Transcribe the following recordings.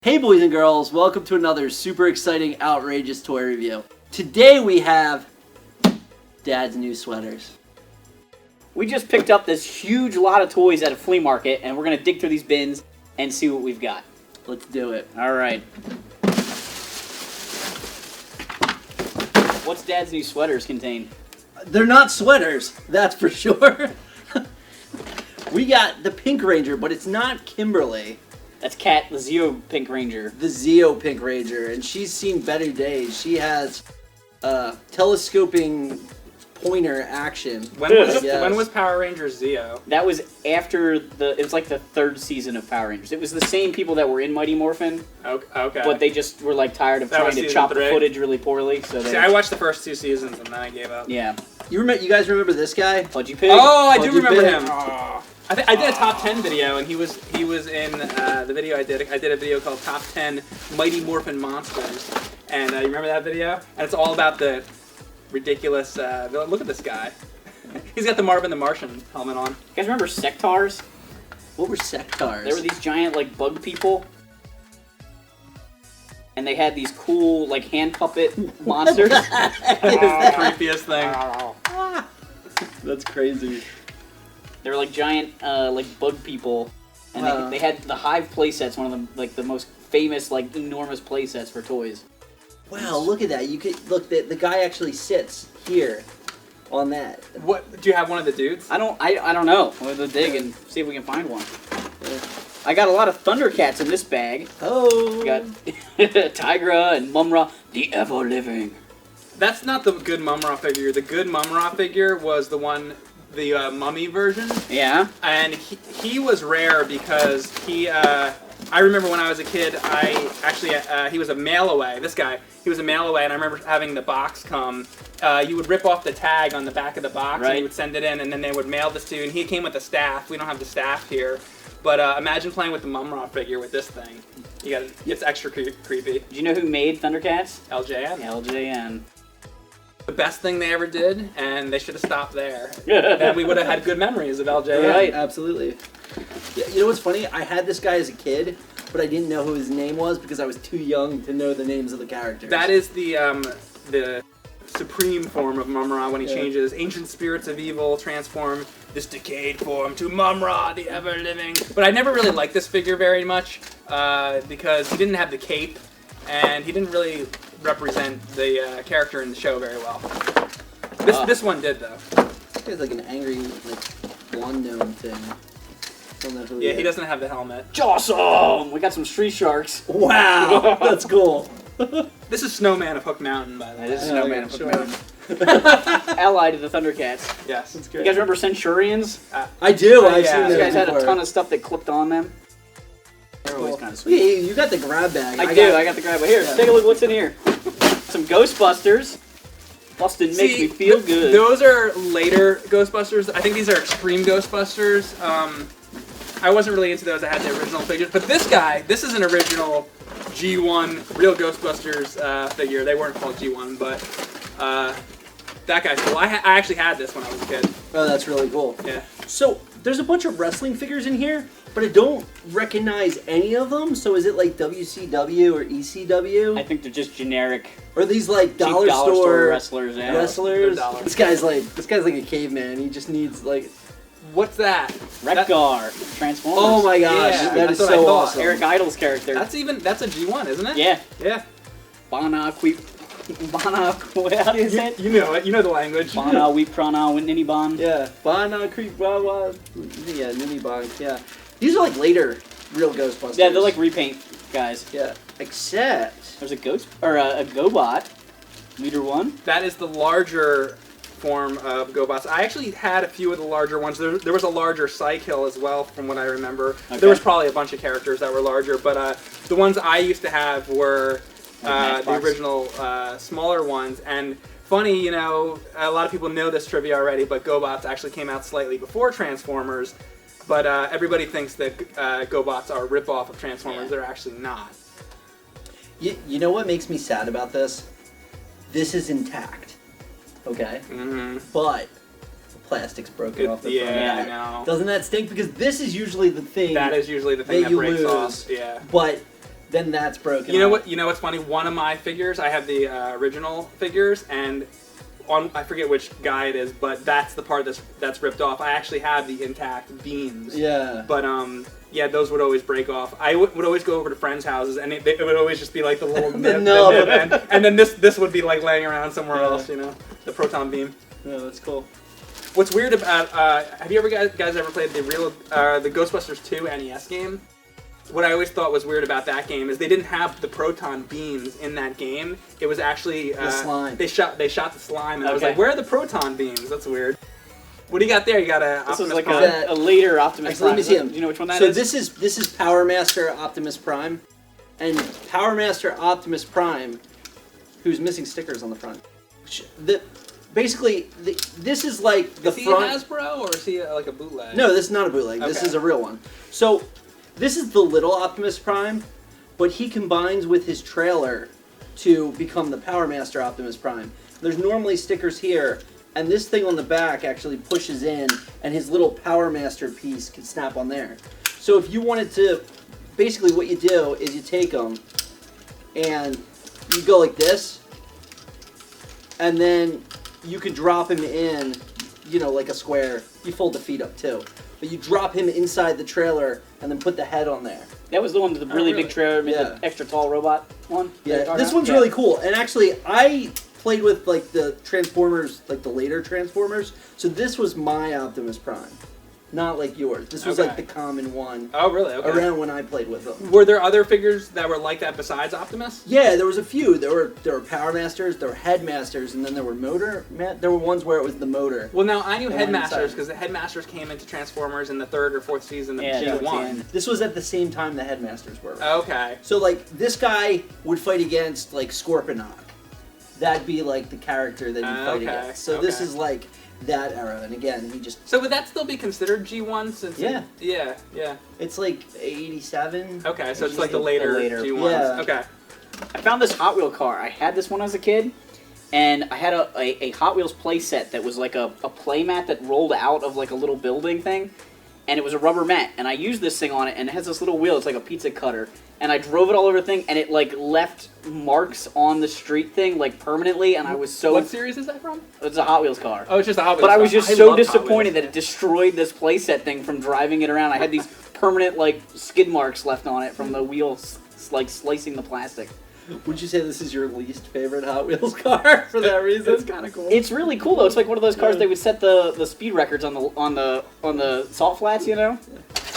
Hey boys and girls, welcome to another super exciting, outrageous toy review. Today we have Dad's new sweaters. We just picked up this huge lot of toys at a flea market, and we're going to dig through these bins and see what we've got. Let's do it. Alright. What's Dad's new sweaters contain? They're not sweaters, that's for sure. We got the Pink Ranger, but it's not Kimberly. That's Kat, the Zeo Pink Ranger. The Zeo Pink Ranger, and she's seen better days. She has telescoping pointer action. When was Power Rangers Zeo? That was after it was like the third season of Power Rangers. It was the same people that were in Mighty Morphin. Okay. But they just were like tired of trying to chop the footage really poorly. So See, I watched the first 2 seasons and then I gave up. Yeah. You guys remember this guy? Pudgy Pig? Oh, I do Pudgy remember Pig. him. Oh. I did a top 10 video, and he was in the video I did. I did a video called Top 10 Mighty Morphin Monsters, and you remember that video? And it's all about the ridiculous villain. Look at this guy. He's got the Marvin the Martian helmet on. You guys remember Sectars? What were Sectars? They were these giant like bug people. And they had these cool like hand puppet monsters. The creepiest thing. That's crazy. They were like giant, like bug people, and they had the Hive playsets. One of the most famous, like enormous playsets for toys. Wow, look at that! You could look. The guy actually sits here, on that. What? Do you have one of the dudes? I don't know. We'll go dig and see if we can find one. I got a lot of Thundercats in this bag. Oh. We got Tigra and Mumm-Ra, the ever living. That's not the good Mumm-Ra figure. The good Mumm-Ra figure was the one. The mummy version. Yeah. And he was rare because I remember when I was a kid, he was a mail away. This guy, he was a mail away, and I remember having the box come. You would rip off the tag on the back of the box, and you would send it in, and then they would mail this to you, and he came with the staff. We don't have the staff here. But imagine playing with the Mumm-Ra figure with this thing. It's extra creepy. Do you know who made Thundercats? LJN. LJN. The best thing they ever did, and they should have stopped there. Then we would have had good memories of LJN. Right, absolutely. Yeah, you know what's funny? I had this guy as a kid, but I didn't know who his name was because I was too young to know the names of the characters. That is the supreme form of Mumm-Ra when he changes. Ancient spirits of evil transform this decayed form to Mumm-Ra, the ever-living. But I never really liked this figure very much because he didn't have the cape, and he didn't really represent the character in the show very well. This one did, though. This guy's like an angry, like, blonde gnome thing. Don't know who he is. He doesn't have the helmet. Awesome! We got some Street Sharks. Wow! That's cool. This is Snowman of Hook Mountain, by the way. This is Snowman of Hook Mountain. Allied to the Thundercats. Yes. That's You guys remember Centurions? I do. I've seen These that guys had before. a ton of stuff that clipped on them. They're always kind of sweet. Hey, you got the grab bag. I got the grab bag. Here, take a look what's in here. Some Ghostbusters. Bustin' makes me feel good. Those are later Ghostbusters. I think these are Extreme Ghostbusters. I wasn't really into those. I had the original figures. But this guy, this is an original G1 real Ghostbusters figure. They weren't called G1, but that guy's cool. I actually had this when I was a kid. Oh, that's really cool. Yeah. So, there's a bunch of wrestling figures in here, but I don't recognize any of them. So is it like WCW or ECW? I think they're just generic. Or are these like dollar store wrestlers? Yeah. Wrestlers. $1. This guy's like a caveman. He just needs like. What's that? Wreck-Gar. Transformers. Oh my gosh, Yeah, that is that's what I so thought. awesome. Eric Idle's character. That's a G1, isn't it? Yeah. Yeah. Bana Queep. Bana. How do you say it? You know it. You know the language. Bana Weep Prana Nini Bon. Yeah, Bana Creep Wawa. Yeah, Ninibong. Yeah, these are like later real Ghostbusters. Yeah, they're like repaint guys. Yeah, except There's a ghost or a GoBot. Leader 1. That is the larger form of GoBots. I actually had a few of the larger ones. There was a larger Psykill as well, from what I remember. Okay. There was probably a bunch of characters that were larger, but the ones I used to have were the original smaller ones. And funny, you know, a lot of people know this trivia already, but GoBots actually came out slightly before Transformers. But everybody thinks that GoBots are a ripoff of Transformers. They're actually not. you know what makes me sad about this? This is intact. Okay? Mm-hmm. But the plastic's broken off the front. Yeah, I know. Doesn't that stink? Because this is usually the thing That is usually the thing that you breaks lose. off. Yeah. But then that's broken. You know off. what? You know what's funny? One of my figures, I have the original figures, and I forget which guy it is, but that's the part that's ripped off. I actually have the intact beams. Yeah. But yeah, those would always break off. I would always go over to friends' houses, and it would always just be like the little nib end, and then this would be like laying around somewhere else, you know, the proton beam. Yeah, that's cool. What's weird about have you guys ever played the Ghostbusters 2 NES game? What I always thought was weird about that game is they didn't have the proton beams in that game. It was actually the slime. They shot the slime, and I was like, where are the proton beams? That's weird. What do you got there? You got a Optimus like Prime? a later Optimus Prime. Let me see him. Do you know which one that is? So this is Power Master Optimus Prime, and Power Master Optimus Prime, who's missing stickers on the front. This is like the is he front. a Hasbro or is he like a bootleg? No, this is not a bootleg. This Okay. is a real one. So this is the little Optimus Prime, but he combines with his trailer to become the Power Master Optimus Prime. There's normally stickers here, and this thing on the back actually pushes in, and his little Power Master piece can snap on there. So if you wanted to, basically what you do is you take them, and you go like this, and then you could drop him in, you know, like a square. You fold the feet up too. But you drop him inside the trailer and then put the head on there. That was the one with the really big trailer, made the extra tall robot one? Yeah, this one's really cool. And actually, I played with like the Transformers, like the later Transformers. So this was my Optimus Prime, not like yours. This was like the common one. Oh, really? Okay. Around when I played with them. Were there other figures that were like that besides Optimus? Yeah, there was a few. There were Power Masters, there were Headmasters, and then there were there were ones where it was the motor. Well, now I knew The one Headmasters inside. because the Headmasters came into Transformers in the 3rd or 4th season of Yeah, G1. This was at the same time the Headmasters were. Okay. So like this guy would fight against like Scorponok. That'd be like the character that you fight against. So this is like that era, and again, he just... So would that still be considered G1 since... Yeah. Yeah. It's like 87. Okay, so it's like the later G1s. Yeah. Okay. I found this Hot Wheel car. I had this when I was a kid, and I had a Hot Wheels play set that was like a play mat that rolled out of like a little building thing, and it was a rubber mat, and I used this thing on it, and it has this little wheel. It's like a pizza cutter, and I drove it all over the thing, and it like left marks on the street thing like permanently, and I was so... What series is that from? It's a Hot Wheels car. Oh, it's just a Hot Wheels But I was car. just so love Hot disappointed Wheels. that it destroyed this playset thing from driving it around. I had these permanent like skid marks left on it from the wheel like slicing the plastic. Would you say this is your least favorite Hot Wheels car for that reason? It's kind of cool. It's really cool though. It's like one of those cars they would set the speed records on the salt flats, you know.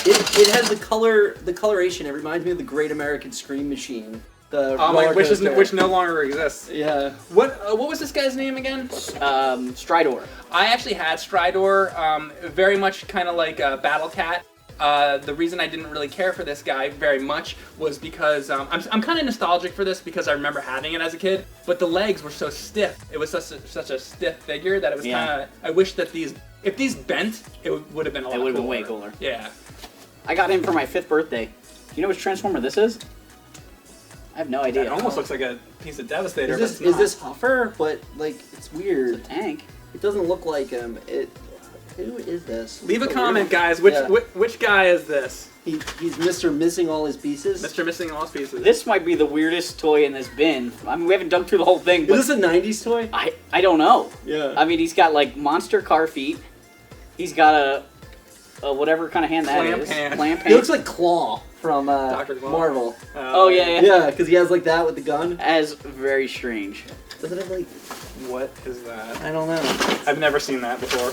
It has the coloration. It reminds me of the Great American Scream Machine. The roller coaster. which no longer exists. Yeah. What was this guy's name again? Stridor. I actually had Stridor, very much kind of like Battle Cat. The reason I didn't really care for this guy very much was because I'm kind of nostalgic for this because I remember having it as a kid, but the legs were so stiff. It was such a stiff figure that it was kind of... I wish that if these bent, it would have been a lot cooler. It would have been way cooler. Yeah. I got him for my 5th birthday. You know which Transformer this is? I have no idea. It almost looks like a piece of Devastator. Is this Huffer? But like it's weird. It's a tank. It doesn't look like him. Who is this? Leave a comment, guys. Which guy is this? He's Mr. Missing all his pieces. Mr. Missing all his pieces. This might be the weirdest toy in this bin. I mean, we haven't dug through the whole thing. But Is this a '90s toy? I don't know. Yeah. I mean, he's got like monster car feet. He's got a whatever kind of hand that Clamp is. hand. Clamp hand. He looks like Claw from Dr. Claw. Marvel. Oh yeah. Yeah, because he has like that with the gun. As very strange. Does it have like... What is that? I don't know. I've never seen that before.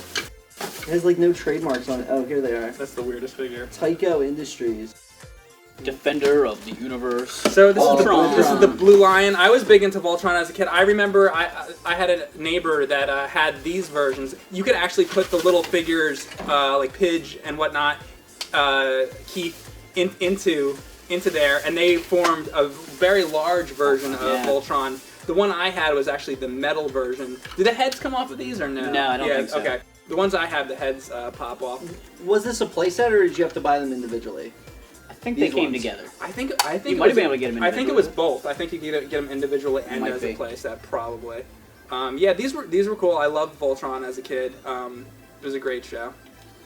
It has like no trademarks on it. Oh, here they are. That's the weirdest figure. Tyco Industries. Defender of the universe. So Voltron. this is the Blue Lion. I was big into Voltron as a kid. I remember I had a neighbor that had these versions. You could actually put the little figures like Pidge and whatnot, Keith into there, and they formed a very large version of Voltron. The one I had was actually the metal version. Do the heads come off of these or no? No, I don't think so. Okay. The ones I have, the heads pop off. Was this a playset or did you have to buy them individually? I think These they came ones. together. I think You might have been able to get them I think it was individually. both. I think you could get them individually and Might as be. a playset, probably. Yeah, these were cool. I loved Voltron as a kid. It was a great show.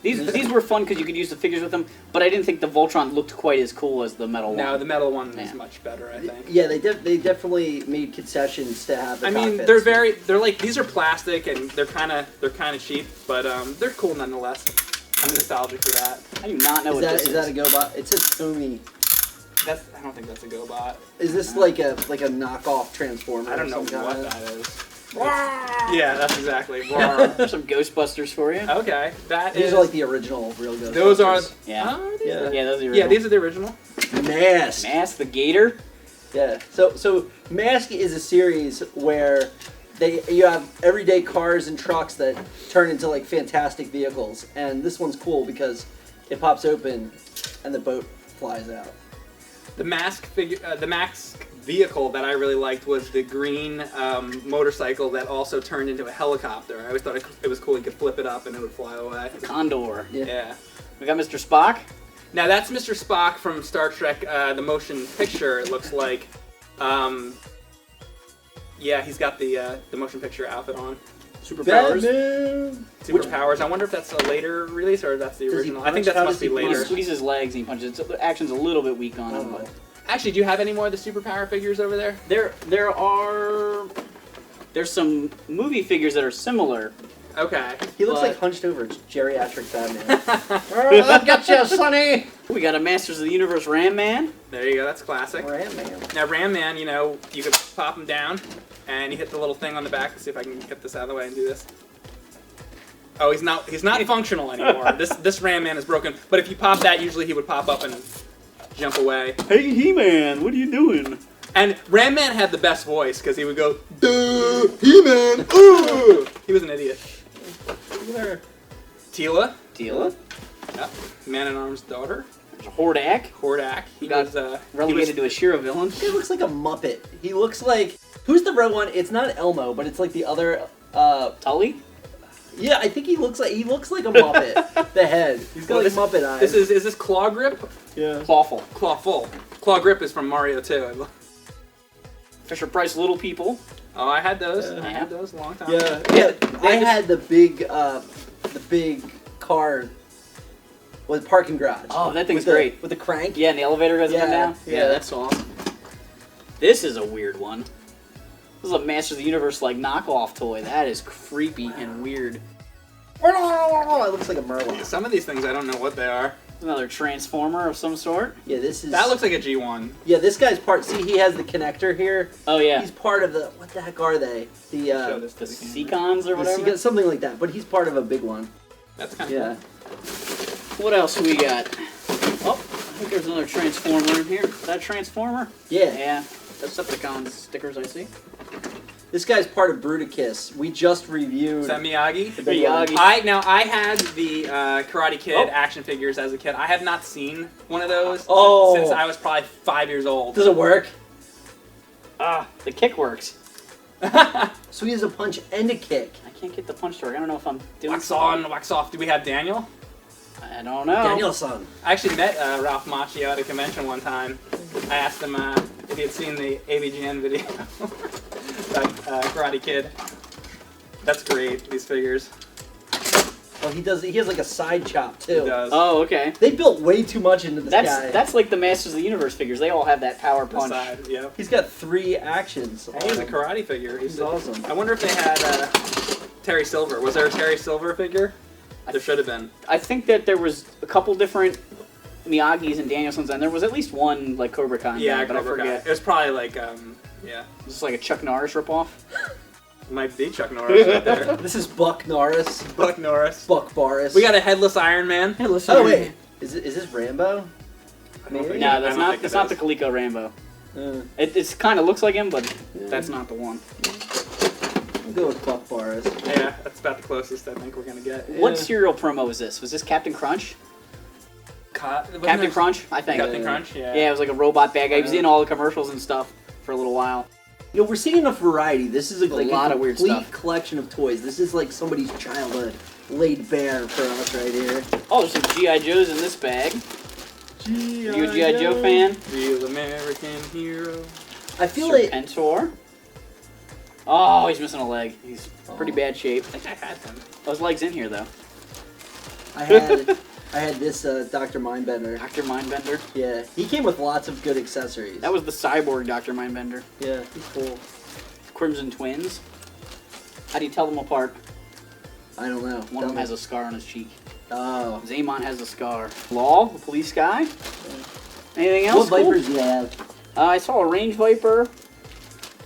These were fun because you could use the figures with them, but I didn't think the Voltron looked quite as cool as the metal one. No, the metal one is Yeah. much better, I think. Yeah, they definitely made concessions to have the I mean, cockpits. they're like, these are plastic and they're kind of cheap, but they're cool nonetheless. I'm nostalgic for that. I do not know what this is. Is that a GoBot? It says Tomy. I don't think that's a GoBot. Is this like a knockoff Transformer? I don't know of some what kind? that is. Yeah, that's exactly. Roar. There's some Ghostbusters for you. Okay, that These is. are like the original real Ghostbusters. Those are. Yeah. Yeah. Yeah, those are the original. Yeah, these are the original. M.A.S.K. M.A.S.K, the Gator. Yeah. So M.A.S.K is a series where you have everyday cars and trucks that turn into like fantastic vehicles, and this one's cool because it pops open and the boat flies out. The M.A.S.K figure, the M.A.S.K vehicle that I really liked was the green motorcycle that also turned into a helicopter. I always thought it was cool. You could flip it up and it would fly away. Condor. Yeah. We got Mr. Spock. Now that's Mr. Spock from Star Trek: The Motion Picture. It looks like. Yeah, he's got the motion picture outfit on. Superpowers. Batman! Superpowers. I wonder if that's a later release or if that's the Does he original. I think punch? that How must does be he He later. squeezes his legs and he punches. The action's a little bit weak on him, but Actually, do you have any more of the superpower figures over there? there's some movie figures that are similar. Okay. He looks But- like hunched over geriatric Batman. I'll get you, Sonny! We got a Masters of the Universe Ram Man. There you go. That's classic. Ram Man. Now Ram Man, you know, you could pop him down, and you hit the little thing on the back. Let's see if I can get this out of the way and do this. Oh, he's not functional anymore. This Ram Man is broken. But if you pop that, usually he would pop up and jump away. Hey, He-Man, what are you doing? And Ram Man had the best voice because he would go, "Duh, He-Man, ooh!" He was an idiot. Look at her. Tila, Tila. yeah, Man-at-Arms' daughter. There's Hordak. Hordak. He Got was Relegated to a Shira villain. He looks like a Muppet. He looks like... Who's the red one? It's not Elmo, but it's like the other... Tully. Yeah, I think he looks like a Muppet. The head. He's got Well, like Muppet eyes. This is this Claw Grip? Yeah. Clawful. Clawful. Claw Grip is from Mario 2. Fisher Price Little People. Oh, I had those. Yeah. I had those a long time. Yeah. Yeah, I had the big car with parking garage. Oh, that thing's with great. With the crank. Yeah, and the elevator goes up and Yeah, down. yeah. That's awesome. This is a weird one. This is a Masters of the Universe like knockoff toy. That is creepy and weird. It looks like a Merlin. Some of these things I don't know what they are. Another Transformer of some sort. Yeah, this is... That looks like a G1. Yeah, this guy's part... See, he has the connector here. Oh yeah, He's part of the... What the heck are they? The, Show this the to the camera. Seacons or whatever. something like that. But he's part of a big one. That's kind of Yeah. What else we got? Oh, I think there's another Transformer in here. Is that a Transformer? Yeah. Yeah. Decepticons stickers I see. This guy's part of Bruticus. We just reviewed... Is that Miyagi? the big one. Miyagi. I had the Karate Kid Oh. action figures as a kid. I have not seen one of those Oh. since I was probably 5 years old. Does it work? Ah, the kick works. So he has a punch and a kick. I can't get the punch to work. I don't know if I'm doing Wax on, wax off. Do we have Daniel? I don't know. Daniel-san. I actually met Ralph Macchio at a convention one time. I asked him if he had seen the AVGN video about Karate Kid. That's great, these figures. Oh, he does. He has like a side chop He too. does. Oh, okay. They built way too much into this guy. That's like the Masters of the Universe figures. They all have that power The punch. side, yep. He's got 3 actions. Hey, he's a karate figure. He's awesome. I wonder if they had Terry Silver. Was there a Terry Silver figure? There should have been. I think that there was a couple different Miyagi's and Danielsons, and there was at least one like Cobra Kai. Yeah, but I Cobra Kai. forget. It was probably like, yeah. This is like a Chuck Norris ripoff. Might be Chuck Norris right there. This is Buck Norris. Buck Norris. Buck Boris. We got a headless Iron Man. Oh wait, is this Rambo? Maybe. No, I that's don't not. think That's it not the is. Coleco Rambo. Uh, It's kind of looks like him, but that's not the one. I'll go with Buck Boris. Yeah, that's about the closest I think we're gonna get. What cereal promo was this? Was this Captain Crunch? Captain Crunch, I think. Captain Crunch, yeah. Yeah, it was like a robot bad guy. He was in all the commercials and stuff for a little while. You know, we're seeing enough variety. This is like lot a of weird complete stuff. collection of toys. This is like somebody's childhood laid bare for us right here. Oh, there's some G.I. Joes in this bag. You a G.I. Joe fan? Real American hero. I feel like Serpentor. Oh, he's missing a leg. He's pretty bad shape. I think I had them. Oh, his leg's in here, though. I had this Dr. Mindbender. Dr. Mindbender. Yeah, he came with lots of good accessories. That was the cyborg Dr. Mindbender. Yeah, he's cool. Crimson Twins. How do you tell them apart? I don't know. One of them has a scar on his cheek. Oh. Zaymon has a scar. Law, the police guy. Anything else? What Vipers do you have? I saw a range viper.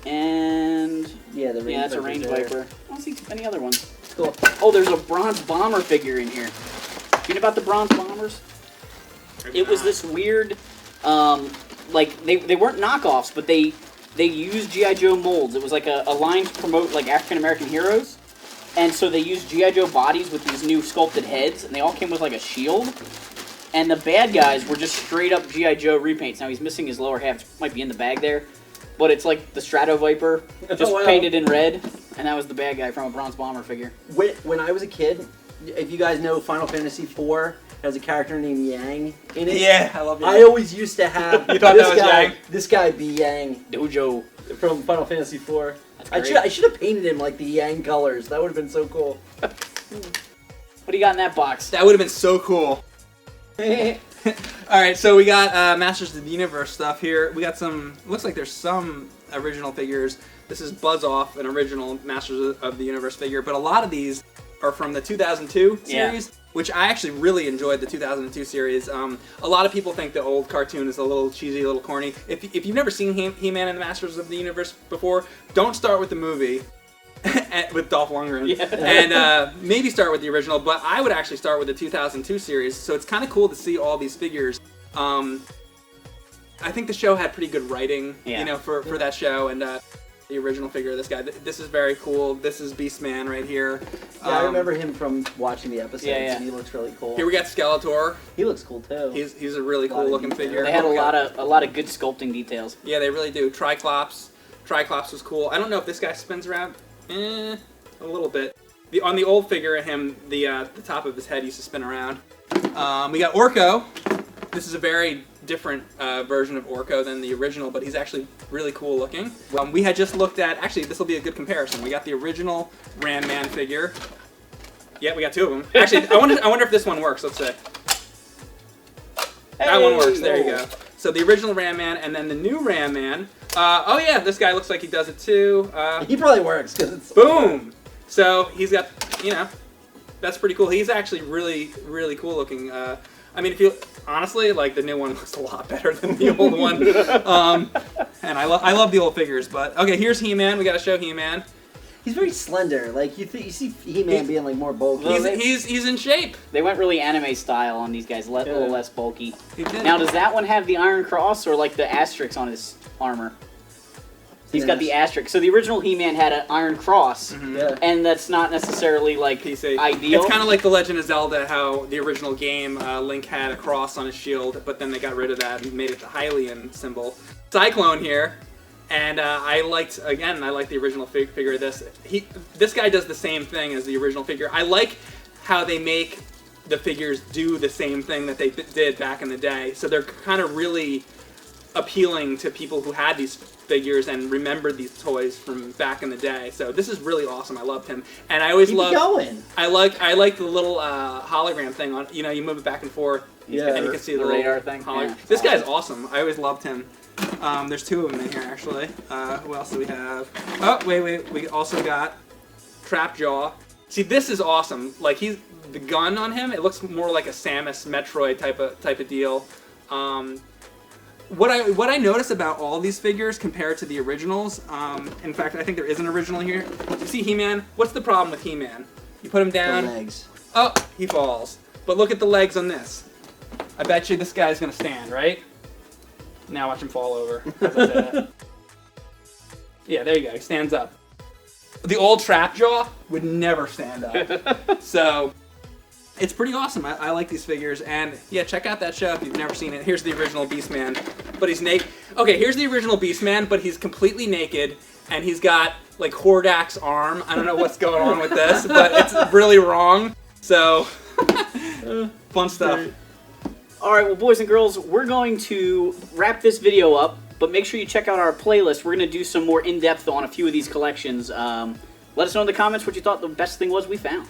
And Yeah, the range yeah, that's a Viper's range there. viper. I don't see any other ones. Cool. Oh, there's a bronze bomber figure in here. You know about the bronze bombers? It was this weird, like they weren't knockoffs, but they used G.I. Joe molds. It was like a line to promote like African American heroes, and so they used G.I. Joe bodies with these new sculpted heads, and they all came with like a shield. And the bad guys were just straight up G.I. Joe repaints. Now he's missing his lower half, might be in the bag there, but it's like the Strato Viper, just painted in red, and that was the bad guy from a bronze bomber figure. When I was a kid, if you guys know Final Fantasy IV, has a character named Yang in it. Yeah, I love Yang. I always used to have You thought that was Yang? This guy be Yang Dojo. from Final Fantasy IV. That's I should have painted him like the Yang colors. That would have been so cool. What do you got in that box? That would have been so cool. Alright, so we got Masters of the Universe stuff here. We got some, looks like there's some original figures. This is Buzz Off, an original Masters of the Universe figure, but a lot of these are from the 2002 series, which I actually really enjoyed the 2002 series. A lot of people think the old cartoon is a little cheesy, a little corny. If you've never seen He-Man and the Masters of the Universe before, don't start with the movie. With Dolph Lundgren, and maybe start with the original, but I would actually start with the 2002 series, so it's kind of cool to see all these figures. I think the show had pretty good writing, you know, for that show, and the original figure of this guy, this is very cool. This is Beastman right here. Yeah, I remember him from watching the episodes, yeah. and he looks really cool. Here we got Skeletor. He looks cool too. He's a really cool looking figure. They had a lot of good sculpting details. Yeah, they really do. Triclops was cool. I don't know if this guy spins around. A little bit. On the old figure of him, the top of his head used to spin around. We got Orko. This is a very different version of Orko than the original, but he's actually really cool looking. We had just looked at, actually this will be a good comparison. We got the original Ram Man figure. Yeah, we got two of them. Actually, I wonder if this one works. Let's see. That one works. There you go. So the original Ram Man, and then the new Ram Man. Oh yeah, this guy looks like he does it too. He probably works because it's boom. So he's got, you know, that's pretty cool. He's actually really, really cool looking. I mean, if you honestly, like the new one looks a lot better than the old one. And I love the old figures. But okay, here's He-Man. We got to show He-Man. He's very slender. Like you see He-Man being like more bulky. He's in shape. They went really anime style on these guys, a little less bulky. He did. Now, does that one have the Iron Cross or like the asterisk on his armor? He's got the asterisk. So the original He-Man had an Iron Cross, and that's not necessarily like ideal. It's kind of like the Legend of Zelda, how the original game Link had a cross on his shield, but then they got rid of that and made it the Hylian symbol. Cyclone here, and I liked the original figure of this. This guy does the same thing as the original figure. I like how they make the figures do the same thing that they did back in the day. So they're kind of really appealing to people who had these figures and remembered these toys from back in the day. So this is really awesome. I loved him, and I always loved. I like the little hologram thing on. You know, you move it back and forth, and you can see the radar thing. Yeah, this guy's awesome. I always loved him. There's two of them in here actually. Who else do we have? Oh wait, we also got Trapjaw. See, this is awesome. Like the gun on him, it looks more like a Samus Metroid type of deal. What I notice about all these figures compared to the originals, in fact, I think there is an original here. You see He-Man? What's the problem with He-Man? You put him down. The legs. Oh, he falls. But look at the legs on this. I bet you this guy's gonna stand, right? Now watch him fall over. Yeah, there you go. He stands up. The old Trapjaw would never stand up. So it's pretty awesome. I like these figures, and yeah, check out that show if you've never seen it. Here's the original Beastman, but he's naked. Okay, here's the original Beastman, but he's completely naked, and he's got like Hordak's arm. I don't know what's going on with this, but it's really wrong. So fun stuff. All right, well, boys and girls, we're going to wrap this video up, but make sure you check out our playlist. We're going to do some more in-depth on a few of these collections. Let us know in the comments what you thought the best thing was we found.